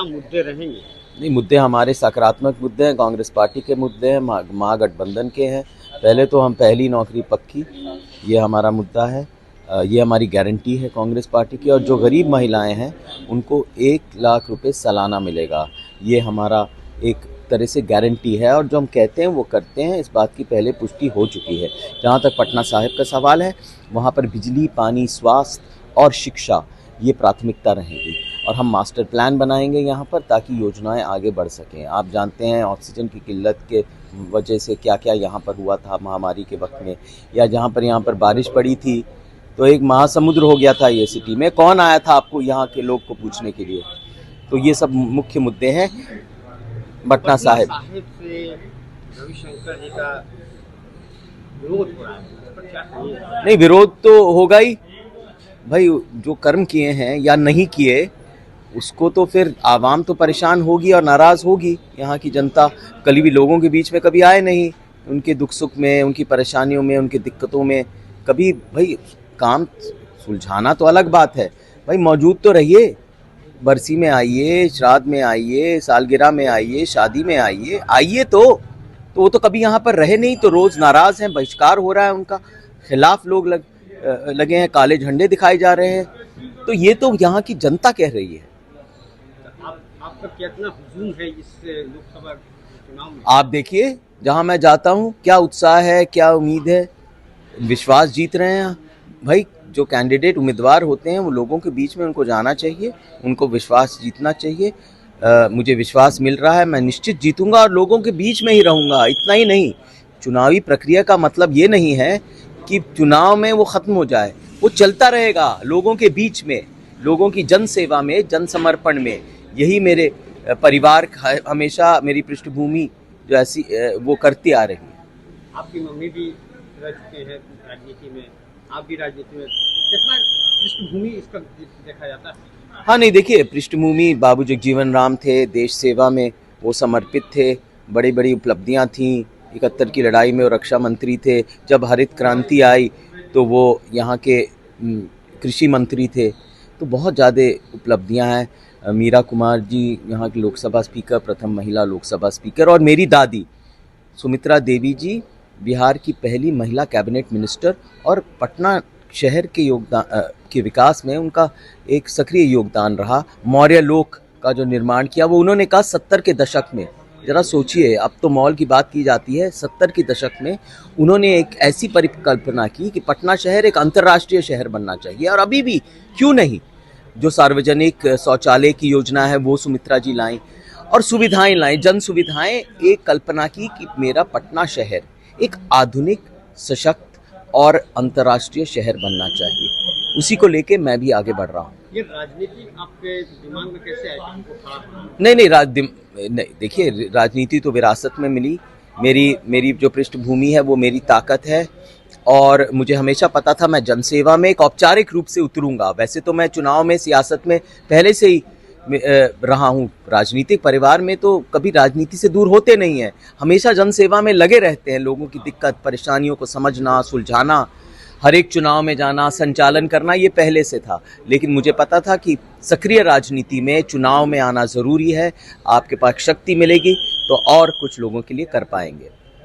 क्या मुद्दे रहेंगे? नहीं, मुद्दे हमारे सकारात्मक मुद्दे हैं, कांग्रेस पार्टी के मुद्दे हैं, महागठबंधन के हैं। पहले तो हम पहली नौकरी पक्की, ये हमारा मुद्दा है। ये हमारी गारंटी है कांग्रेस पार्टी की। और जो गरीब महिलाएं हैं उनको 1 लाख रुपए सालाना मिलेगा, ये हमारा एक तरह से गारंटी है। और जो हम कहते हैं वो करते हैं, इस बात की पहले पुष्टि हो चुकी है। जहाँ तक पटना साहिब का सवाल है, वहाँ पर बिजली, पानी, स्वास्थ्य और शिक्षा ये प्राथमिकता रहेगी। और हम मास्टर प्लान बनाएंगे यहाँ पर, ताकि योजनाएं आगे बढ़ सकें। आप जानते हैं ऑक्सीजन की किल्लत के वजह से क्या क्या यहाँ पर हुआ था महामारी के वक्त में, या जहाँ पर यहाँ पर बारिश पड़ी थी तो एक महासमुद्र हो गया था ये सिटी में। कौन आया था आपको यहाँ के लोग को पूछने के लिए? तो ये सब मुख्य मुद्दे हैं। पटना साहिब से रविशंकर जी का विरोध हो रहा है, नहीं, विरोध तो होगा ही भाई। जो कर्म किए हैं या नहीं किए उसको तो फिर आवाम तो परेशान होगी और नाराज़ होगी। यहाँ की जनता कभी भी लोगों के बीच में कभी आए नहीं, उनके दुख सुख में, उनकी परेशानियों में, उनकी दिक्कतों में कभी। भाई काम सुलझाना तो अलग बात है, भाई मौजूद तो रहिए। बरसी में आइए, श्राद्ध में आइए, सालगिरह में आइए, शादी में आइए, आइए तो वो तो कभी यहाँ पर रहे नहीं, तो रोज़ नाराज़ हैं, बहिष्कार हो रहा है उनका, खिलाफ लोग लगे हैं, काले झंडे दिखाए जा रहे हैं। तो ये तो यहाँ की जनता कह रही है। आपका कितना हुजूम है इस लोकसभा चुनाव में? आप देखिए, जहाँ मैं जाता हूँ क्या उत्साह है, क्या उम्मीद है, विश्वास जीत रहे हैं भाई। जो कैंडिडेट उम्मीदवार होते हैं वो लोगों के बीच में उनको जाना चाहिए, उनको विश्वास जीतना चाहिए। मुझे विश्वास मिल रहा है, मैं निश्चित जीतूंगा और लोगों के बीच में ही रहूंगा। इतना ही नहीं, चुनावी प्रक्रिया का मतलब ये नहीं है कि चुनाव में वो ख़त्म हो जाए, वो चलता रहेगा लोगों के बीच में, लोगों की जन सेवा में, जन समर्पण में। यही मेरे परिवार हमेशा मेरी पृष्ठभूमि जो ऐसी वो करती आ रही है। आपकी मम्मी भी रह चुके हैं राजनीति में, आप भी राजनीति में, कितना पृष्ठभूमि इसका देखा जाता है? हाँ, नहीं देखिए, पृष्ठभूमि बाबू जगजीवन राम थे, देश सेवा में वो समर्पित थे, बड़ी बड़ी उपलब्धियाँ थीं। 71 की लड़ाई में वो रक्षा मंत्री थे। जब हरित क्रांति आई तो वो यहाँ के कृषि मंत्री थे। तो बहुत ज़्यादा उपलब्धियाँ हैं। मीरा कुमार जी यहाँ की लोकसभा स्पीकर, प्रथम महिला लोकसभा स्पीकर। और मेरी दादी सुमित्रा देवी जी बिहार की पहली महिला कैबिनेट मिनिस्टर, और पटना शहर के योगदान के विकास में उनका एक सक्रिय योगदान रहा। मौर्य लोक का जो निर्माण किया वो उन्होंने कहा 70 के दशक में। ज़रा सोचिए, अब तो मॉल की बात की जाती है, 70 के दशक में उन्होंने एक ऐसी परिकल्पना की कि पटना शहर एक अंतर्राष्ट्रीय शहर बनना चाहिए। और अभी भी क्यों नहीं, जो सार्वजनिक शौचालय की योजना है वो सुमित्रा जी लाएं, और सुविधाएं लाएं, जन सुविधाएं। एक कल्पना की कि मेरा पटना शहर एक आधुनिक, सशक्त और अंतर्राष्ट्रीय शहर बनना चाहिए। उसी को लेके मैं भी आगे बढ़ रहा हूँ। ये राजनीति आपके दिमाग में कैसे आई? नहीं, देखिए, राजनीति तो विरासत में मिली। मेरी जो पृष्ठभूमि है वो मेरी ताकत है, और मुझे हमेशा पता था मैं जनसेवा में एक औपचारिक रूप से उतरूंगा। वैसे तो मैं चुनाव में, सियासत में पहले से ही रहा हूँ। राजनीतिक परिवार में तो कभी राजनीति से दूर होते नहीं हैं, हमेशा जनसेवा में लगे रहते हैं। लोगों की दिक्कत परेशानियों को समझना, सुलझाना, हर एक चुनाव में जाना, संचालन करना, ये पहले से था। लेकिन मुझे पता था कि सक्रिय राजनीति में, चुनाव में आना ज़रूरी है। आपके पास शक्ति मिलेगी तो और कुछ लोगों के लिए कर पाएंगे।